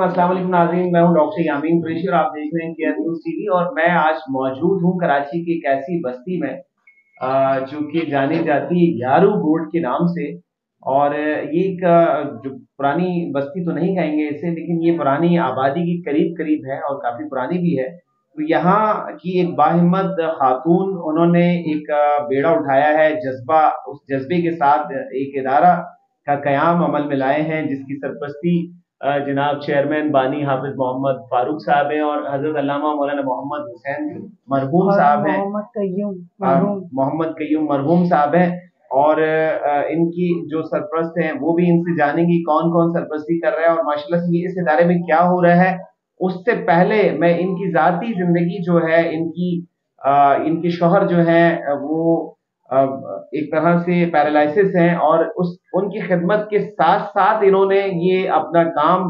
अस्सलाम वालेकुम नाज़रीन, मैं हूं डॉक्टर यामीन कुरैशी और आप देख रहे हैं केयर न्यूज़ टीवी। और मैं आज मौजूद हूं कराची की एक ऐसी बस्ती में जो कि जानी जाती है यारू गोट के नाम से। और ये एक जो पुरानी बस्ती तो नहीं कहेंगे इसे, लेकिन ये पुरानी आबादी की करीब करीब है और काफ़ी पुरानी भी है। तो यहाँ की एक बाहिम्मत खातून, उन्होंने एक बेड़ा उठाया है, जज्बा, उस जज्बे के साथ एक इदारा का क़याम अमल में लाए हैं, जिसकी सरपरस्ती जनाब चेयरमैन बानी हाफिज मोहम्मद फारूक साहब हैं और हजरत अल्लामा मौलाना मोहम्मद हुसैन मरहूम साहब हैं, मोहम्मद कय्यूम मरहूम साहब हैं। और इनकी जो सरपरस्त हैं वो भी इनसे जानेंगी कौन कौन सरपरस्ती कर रहा है और माशाल्लाह से ये इस इदारे में क्या हो रहा है। उससे पहले मैं इनकी ज़ाती ज़िंदगी जो है, इनके शौहर जो हैं वो एक तरह से पैरालिसिस हैं और उनकी खिदमत के साथ साथ इन्होंने ये अपना काम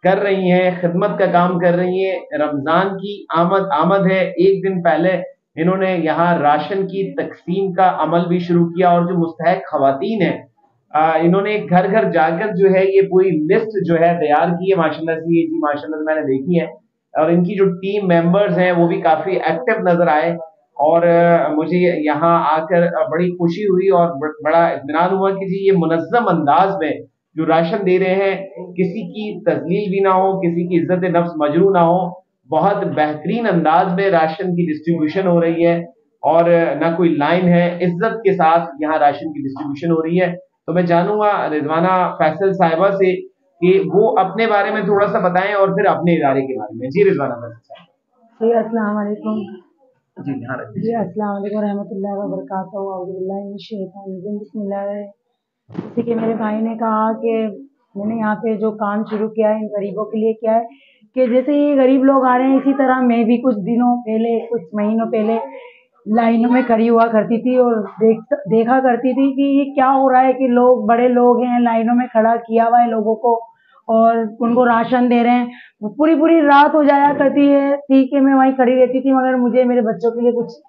कर रही हैं, खिदमत का काम कर रही हैं। रमज़ान की आमद है, एक दिन पहले इन्होंने यहाँ राशन की तकसीम का अमल भी शुरू किया और जो मुस्तहक खवातीन हैं इन्होंने घर घर जाकर जो है ये पूरी लिस्ट जो है तैयार की है। माशाल्लाह से ये जी माशाल्लाह से मैंने देखी है और इनकी जो टीम मेंबर्स हैं वो भी काफ़ी एक्टिव नज़र आए और मुझे यहाँ आकर बड़ी खुशी हुई और बड़ा इत्मीनान हुआ कि जी ये मुनज़्ज़म अंदाज में जो राशन दे रहे हैं, किसी की तज़लील भी ना हो, किसी की इज्जत नफ्स मजरू ना हो, बहुत बेहतरीन अंदाज में राशन की डिस्ट्रीब्यूशन हो रही है और ना कोई लाइन है, इज्जत के साथ यहाँ राशन की डिस्ट्रीब्यूशन हो रही है। तो मैं जानूंगा रिजवाना फैसल साहिबा से कि वो अपने बारे में थोड़ा सा बताएं और फिर अपने इदारे के बारे में। जी रिजवाना फैसल साहिबा। जी अस्सलाम वालेकुम। जी ध्यान रखिए। जी अस्सलाम वालेकुम रहमतुल्लाहि व बरकातहू। औज़ु बिल्लाहि मिनश शैतानिर रजीम। बिस्मिल्लाह। जैसे कि मेरे भाई ने कहा कि मैंने यहाँ पे जो काम शुरू किया है इन गरीबों के लिए क्या है कि जैसे ये गरीब लोग आ रहे हैं, इसी तरह मैं भी कुछ दिनों पहले, कुछ महीनों पहले लाइनों में खड़ी हुआ करती थी और देखा करती थी कि ये क्या हो रहा है कि लोग, बड़े लोग हैं, लाइनों में खड़ा किया हुआ है लोगों को और उनको राशन दे रहे हैं। पूरी पूरी रात हो जाया करती है थी कि मैं वहीं खड़ी रहती थी, मगर मुझे मेरे बच्चों के लिए कुछ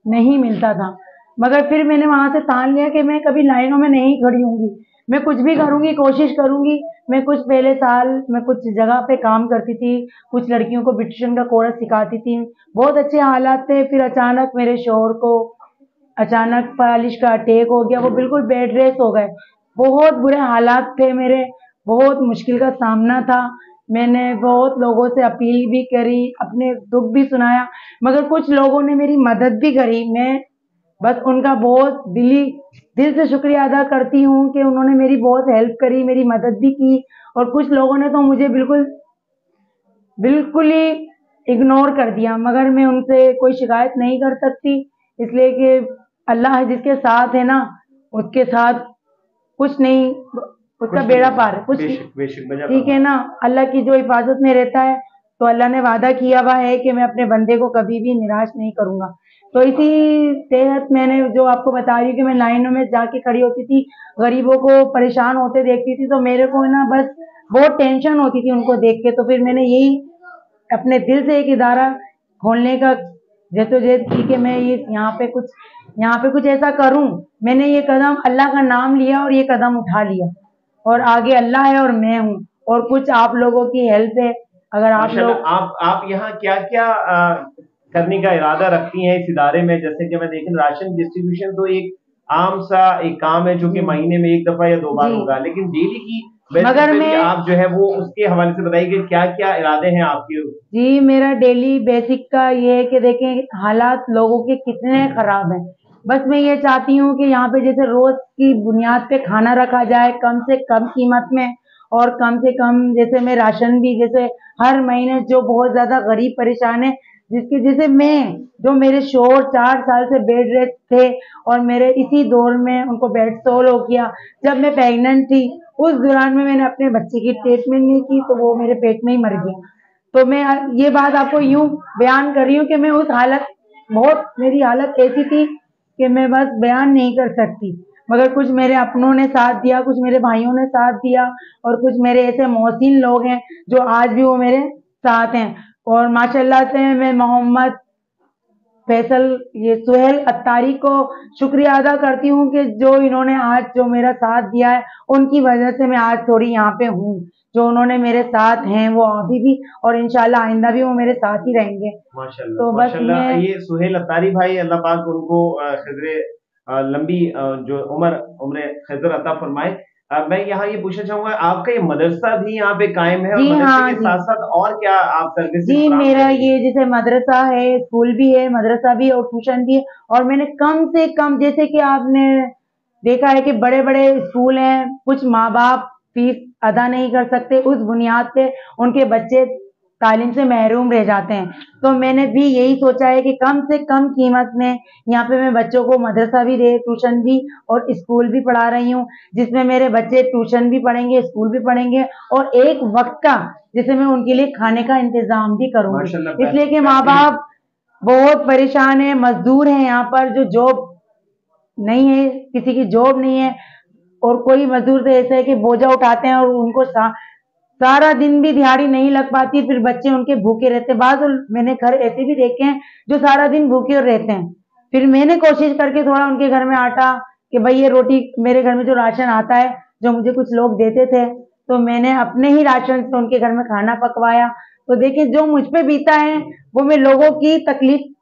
नहीं मिलता था। मगर फिर मैंने वहाँ से ठान लिया कि मैं कभी लाइनों में नहीं खड़ी होंगी, मैं कुछ भी करूँगी, कोशिश करूँगी। मैं कुछ पहले साल मैं कुछ जगह पे काम करती थी, कुछ लड़कियों को ब्यूटिशियन का कोर्स सिखाती थी, बहुत अच्छे हालात थे। फिर अचानक मेरे शौहर को अचानक फालिश का अटैक हो गया, वो बिल्कुल बेड रेस्ट हो गए। बहुत बुरे हालात थे मेरे, बहुत मुश्किल का सामना था। मैंने बहुत लोगों से अपील भी करी, अपने दुख भी सुनाया, मगर कुछ लोगों ने मेरी मदद भी करी। मैं बस उनका बहुत दिल से शुक्रिया अदा करती हूँ कि उन्होंने मेरी बहुत हेल्प करी, मेरी मदद भी की। और कुछ लोगों ने तो मुझे बिल्कुल ही इग्नोर कर दिया, मगर मैं उनसे कोई शिकायत नहीं कर सकती, इसलिए कि अल्लाह जिसके साथ है ना, उसके साथ कुछ नहीं, उसका बेड़ा पार, कुछ ठीक है ना। अल्लाह की जो हिफाजत में रहता है, तो अल्लाह ने वादा किया हुआ है कि मैं अपने बंदे को कभी भी निराश नहीं करूँगा। तो इसी तहत मैंने जो आपको बता रही हूँ कि मैं लाइनों में जाके खड़ी होती थी, गरीबों को परेशान होते देखती थी, तो मेरे को ना बस बहुत टेंशन होती थी उनको देख के। तो फिर मैंने यही अपने दिल से एक इदारा खोलने का जद्दोजहद की कि मैं यहाँ पे कुछ ऐसा करूँ। मैंने ये कदम अल्लाह का नाम लिया और ये कदम उठा लिया, और आगे अल्लाह है और मैं हूँ और कुछ आप लोगों की हेल्प है। अगर आप लोग आप यहाँ क्या क्या करने का इरादा रखती हैं इस इदारे में? जैसे कि मैं देख रहा हूँ राशन डिस्ट्रीब्यूशन तो एक आम सा एक काम है जो कि महीने में एक दफा या दो बार होगा, लेकिन डेली की मगर मैं आप जो है वो उसके हवाले से बताइए कि क्या क्या इरादे हैं आपके? जी मेरा डेली बेसिक का ये है कि देखें हालात लोगों के कितने खराब हैं। बस मैं ये चाहती हूँ कि यहाँ पे जैसे रोज की बुनियाद पे खाना रखा जाए कम से कम कीमत में, और कम से कम जैसे मैं राशन भी, जैसे हर महीने जो बहुत ज्यादा गरीब परेशान है, जिसकी जैसे मैं, जो मेरे शोहर 4 साल से बेड रेस्ट थे और मेरे इसी दौर में उनको बेड सोल हो गया। जब मैं प्रेग्नेंट थी उस दौरान में मैंने अपने बच्चे की ट्रीटमेंट नहीं की तो वो मेरे पेट में ही मर गया। तो मैं ये बात आपको यूं बयान कर रही हूँ कि मैं उस हालत, मेरी हालत ऐसी थी कि मैं बस बयान नहीं कर सकती। मगर कुछ मेरे अपनों ने साथ दिया, कुछ मेरे भाइयों ने साथ दिया, और कुछ मेरे ऐसे मोहसिन लोग हैं जो आज भी वो मेरे साथ हैं। और माशाल्लाह से मैं मोहम्मद फैसल, ये सुहेल अत्तारी को शुक्रिया अदा करती हूँ कि जो इन्होंने आज जो मेरा साथ दिया है, उनकी वजह से मैं आज थोड़ी यहाँ पे हूँ। جو उन्होंने मेरे साथ हैं वो अभी भी और इंशाल्लाह आइंदा भी वो मेरे साथ ही रहेंगे। माशाल्लाह तो बस माशाल्लाह। मैं ये सुहेल अत्तारी भाई, अल्लाह पाक उनको खिज़्र लंबी जो उम्र खिज़्र अता फरमाए। मैं यहाँ ये पूछना चाहूंगा, आपका ये मदरसा भी यहाँ पे कायम है, और जी मदरसे हाँ के जी साथ साथ और क्या आप सर्विसेज जी, फराहम कर मेरा रही हैं? ये जैसे मदरसा है, स्कूल भी है, मदरसा भी है और ट्यूशन भी है। और मैंने कम से कम, जैसे कि आपने देखा है कि बड़े बड़े स्कूल हैं, कुछ माँ बाप फीस अदा नहीं कर सकते, उस बुनियाद पे उनके बच्चे तालीम से महरूम रह जाते हैं। तो मैंने भी यही सोचा है कि कम से कम कीमत में यहाँ पे मैं बच्चों को मदरसा भी दे, ट्यूशन भी और स्कूल भी पढ़ा रही हूँ, जिसमें मेरे बच्चे ट्यूशन भी पढ़ेंगे, स्कूल भी पढ़ेंगे और एक वक्त का जैसे मैं उनके लिए खाने का इंतजाम भी करूंगी, माशाल्लाह इसलिए कि माँ बाप बहुत परेशान है, मजदूर हैं यहाँ पर, जो जॉब नहीं है, किसी की जॉब नहीं है, और कोई मजदूर तो ऐसा है कि बोझा उठाते हैं और उनको सारा दिन भी दिहाड़ी नहीं लग पाती, फिर बच्चे उनके भूखे रहते हैं। बाद मैंने घर ऐसे भी देखे हैं जो सारा दिन भूखे रहते हैं, फिर मैंने कोशिश करके थोड़ा उनके घर में आटा कि भाई ये रोटी, मेरे घर में जो राशन आता है जो मुझे कुछ लोग देते थे, तो मैंने अपने ही राशन से उनके घर में खाना पकवाया। तो देखिए जो मुझ पे बीता है वो मैं लोगों की तकलीफ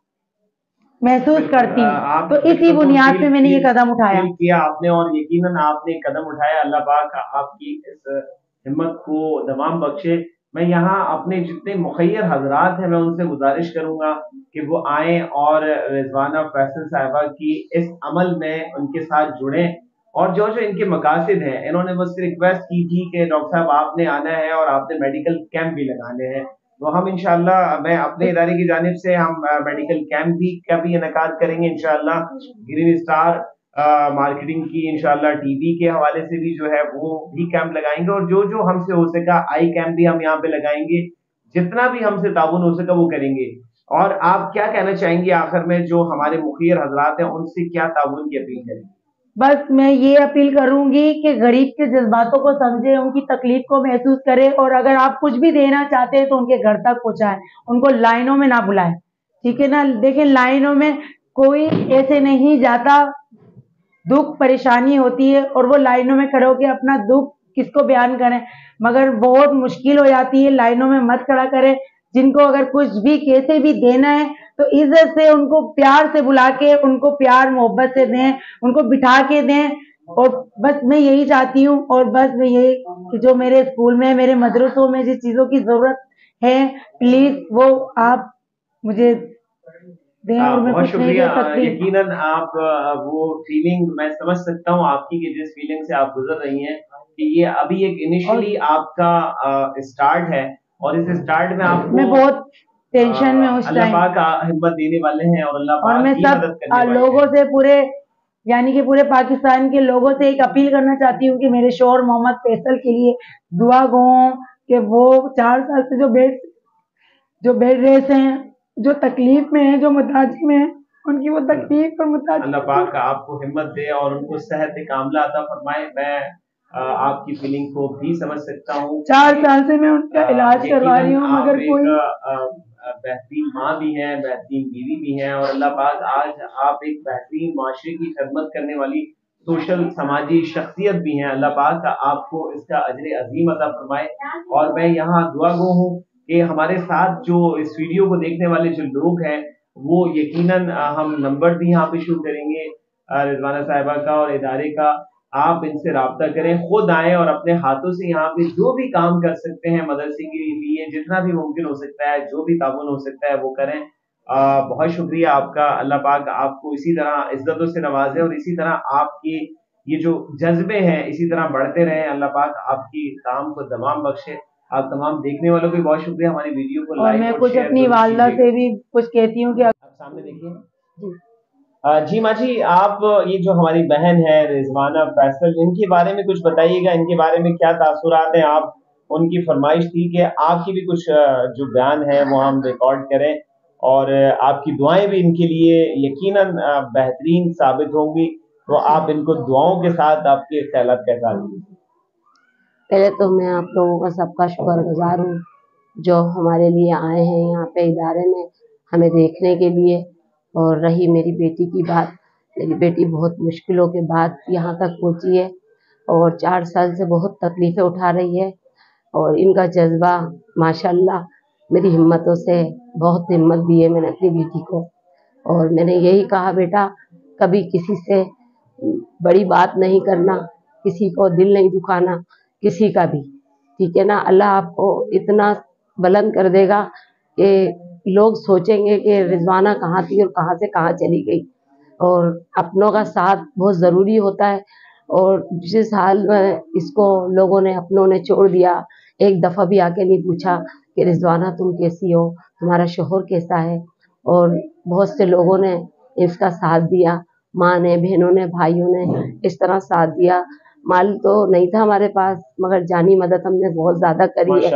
महसूस बिल्कुल करती हूँ, आप तो इसी बिल्कुल वो बुनियाद पे मैंने ये कदम उठाया। फील किया आपने, और यकीनन आपने कदम उठाया। अल्लाह पाक आपकी इस हिम्मत को दमाम बख्शे। मैं यहाँ अपने जितने मुखय्यर हजरात हैं, मैं उनसे गुजारिश करूंगा कि वो आएँ और रिजवाना फैसल साहिबा की इस अमल में उनके साथ जुड़ें, और जो जो इनके मकासद हैं, इन्होंने मुझसे रिक्वेस्ट की थी कि डॉक्टर साहब आपने आना है और आपने मेडिकल कैंप भी लगाने हैं। तो हम इंशाल्लाह, मैं अपने इदारे की जानिब से हम मेडिकल कैंप भी का भी इनकाद करेंगे इंशाल्लाह। ग्रीन स्टार मार्केटिंग की इंशाल्लाह टीवी के हवाले से भी जो है वो भी कैंप लगाएंगे, और जो जो हमसे हो सका आई कैंप भी हम यहाँ पे लगाएंगे, जितना भी हमसे ताउन हो सका वो करेंगे। और आप क्या कहना चाहेंगे आखिर में, जो हमारे मुखियर हजरात हैं उनसे क्या ताउन की अपील करें? बस मैं ये अपील करूंगी कि गरीब के जज्बातों को समझे, उनकी तकलीफ को महसूस करे, और अगर आप कुछ भी देना चाहते हैं तो उनके घर तक पहुंचाएं, उनको लाइनों में ना बुलाएं, ठीक है ना। देखिए लाइनों में कोई ऐसे नहीं जाता, दुख परेशानी होती है और वो लाइनों में खड़े होकर अपना दुख किसको बयान करें, मगर बहुत मुश्किल हो जाती है। लाइनों में मत खड़ा करें, जिनको अगर कुछ भी कैसे भी देना है तो इज्जत से उनको प्यार से बुला के उनको प्यार मोहब्बत से दें, उनको बिठा के दें। और बस मैं यही चाहती हूँ, और बस मैं यही कि जो मेरे स्कूल में, मेरे मदरसों में जिस चीज़ों की ज़रूरत है, प्लीज़ वो आप मुझे दें, और मैं बहुत कुछ नहीं शुक्रिया। दे सकती। यकीनन आप वो फीलिंग मैं समझ सकता हूँ आपकी, कि जिस फीलिंग से आप गुजर रही हैं, कि ये अभी एक इनिशियली आपका स्टार्ट है, और इस स्टार्ट में आपको मैं बहुत टेंशन में उस अल्लाह टाइम, पाक हिम्मत देने वाले हैं, और अल्लाह और पाक मैं ही सब मदद करने वाले लोगों हैं। से, पूरे यानी कि पूरे पाकिस्तान के लोगों से एक अपील करना चाहती हूँ कि मेरे शोहर मोहम्मद फैसल के लिए दुआ गो, कि वो 4 साल से जो बेड रेस हैं, जो तकलीफ में है, जो मुताजी में है, उनकी वो तकलीफ और अल्लाह मुताजी पाक आपको हिम्मत दे और उनको सेहत कामला अता फरमाए। मैं आपकी फीलिंग को भी समझ सकता हूँ। 4 साल से मैं उनका इलाज करवा रही यकीनन हूँ, आप मगर कोई एक बेहतरीन माँ भी हैं, बेहतरीन बीवी भी हैं, और अल्लाह पाक आज आप एक बेहतरीन माशरे की खदमत करने वाली सोशल समाजी शख्सियत भी हैं। अल्लाह पाक आपको इसका अजर अजीम अता फरमाए। और मैं यहाँ दुआ गो हूँ कि हमारे साथ जो इस वीडियो को देखने वाले जो लोग हैं, वो यकीनन हम नंबर भी यहाँ पे शो करेंगे रिजवाना साहिबा का और इदारे का। आप इनसे राब्ता करें, खुद आएँ और अपने हाथों से यहाँ पे जो भी काम कर सकते हैं मदरसे के लिए, जितना भी मुमकिन हो सकता है, जो भी ताउन हो सकता है वो करें। बहुत शुक्रिया आपका। अल्लाह पाक आपको इसी तरह इज्जतों से नवाजे, और इसी तरह आपकी ये जो जज्बे हैं इसी तरह बढ़ते रहें। अल्लाह पाक आपकी काम को दमाम बख्शे। आप तमाम देखने वालों को बहुत शुक्रिया, हमारी वीडियो को और लाइक मैं और कुछ शेयर अपनी जरूर वालदा कीजिएगा। से भी कुछ कहती हूँ कि आप सामने देखिए। जी माँ जी, आप ये जो हमारी बहन है रिजवाना फैसल, इनके बारे में कुछ बताइएगा, इनके बारे में क्या तासुरात हैं आप। उनकी फरमाइश थी कि आपकी भी कुछ जो बयान है वो हम रिकॉर्ड करें, और आपकी दुआएं भी इनके लिए यकीनन बेहतरीन साबित होंगी। तो आप इनको दुआओं के साथ आपके ख्यालात का इज़हार कीजिए। पहले तो मैं आप लोगों का सबका शुक्रगुजार हूँ जो हमारे लिए आए हैं यहाँ पे इदारे में हमें देखने के लिए। और रही मेरी बेटी की बात, मेरी बेटी बहुत मुश्किलों के बाद यहाँ तक पहुँची है और 4 साल से बहुत तकलीफ़ें उठा रही है, اور ان کا جذبہ ماشاءاللہ میری ہمتوں سے بہت ہمت دی ہے میں نے اپنی بیٹی کو. اور میں نے یہی کہا بیٹا کبھی کسی سے بڑی بات نہیں کرنا, کسی کو دل نہیں دکھانا کسی کا بھی, ٹھیک ہے نا. اللہ آپ کو اتنا بلند کر دے گا کہ لوگ سوچیں گے کہ رضوانہ کہاں تھی اور کہاں سے کہاں چلی گئی. اور اپنوں کا ساتھ بہت ضروری ہوتا ہے. اور جس حال میں اس کو لوگوں نے اپنوں نے چھوڑ دیا, ایک دفعہ بھی آ کے نہیں پوچھا کہ رضوانہ تم کیسی ہو, تمہارا شوہر کیسا ہے. اور بہت سے لوگوں نے اس کا ساتھ دیا, ماں نے, بہنوں نے, بھائیوں نے اس طرح ساتھ دیا. مال تو نہیں تھا ہمارے پاس مگر جانی مدد ہم نے بہت زیادہ کری ہے.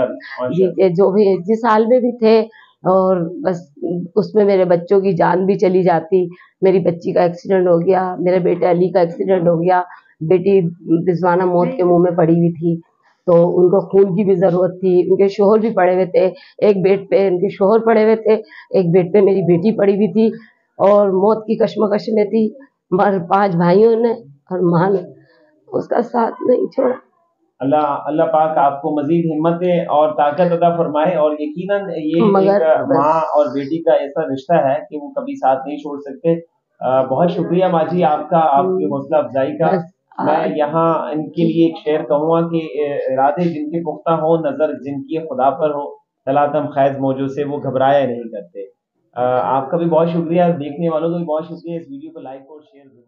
جی کہ جو بھی جس حال میں بھی تھے, اور بس اس میں میرے بچوں کی جان بھی چلی جاتی. میری بچی کا ایکسیڈنٹ ہو گیا, میرے بیٹے علی کا ایکسیڈنٹ ہو گیا, بیٹی رضوانہ موت کے منہ میں پڑی ہوئی تھی, تو ان کو خون کی بھی ضرورت تھی. ان کے شوہر بھی پڑے ہوئے تھے, ایک بیڈ پہ ان کے شوہر پڑے ہوئے تھے, ایک بیڈ پہ میری بیٹی پڑی ہوئی تھی, اور موت کی کشمکش میں تھی. مگر 5 بھائیوں نے اور ماں نے اس کا ساتھ نہیں چھوڑا. اللہ پاک آپ کو مزید ہمتیں اور طاقت عطا فرمائے. اور یقیناً یہ ایک ماں اور بیٹی کا ایسا رشتہ ہے کہ وہ کبھی ساتھ نہیں چھوڑ سکتے. بہت شکریہ ماں جی آپ کا, آپ کی حوصلہ افزائی کا. میں یہاں ان کے لیے ایک شعر کہوں گا کہ ارادے جن کے پختہ ہو, نظر جن کی خدا پر ہو, تلاتم خیز موجوں سے وہ گھبرایا نہیں کرتے. آپ کا بھی بہت شکریہ, دیکھنے والوں کا بھی بہت شکریہ. اس ویڈیو کو لائک اور شیئر ضرور.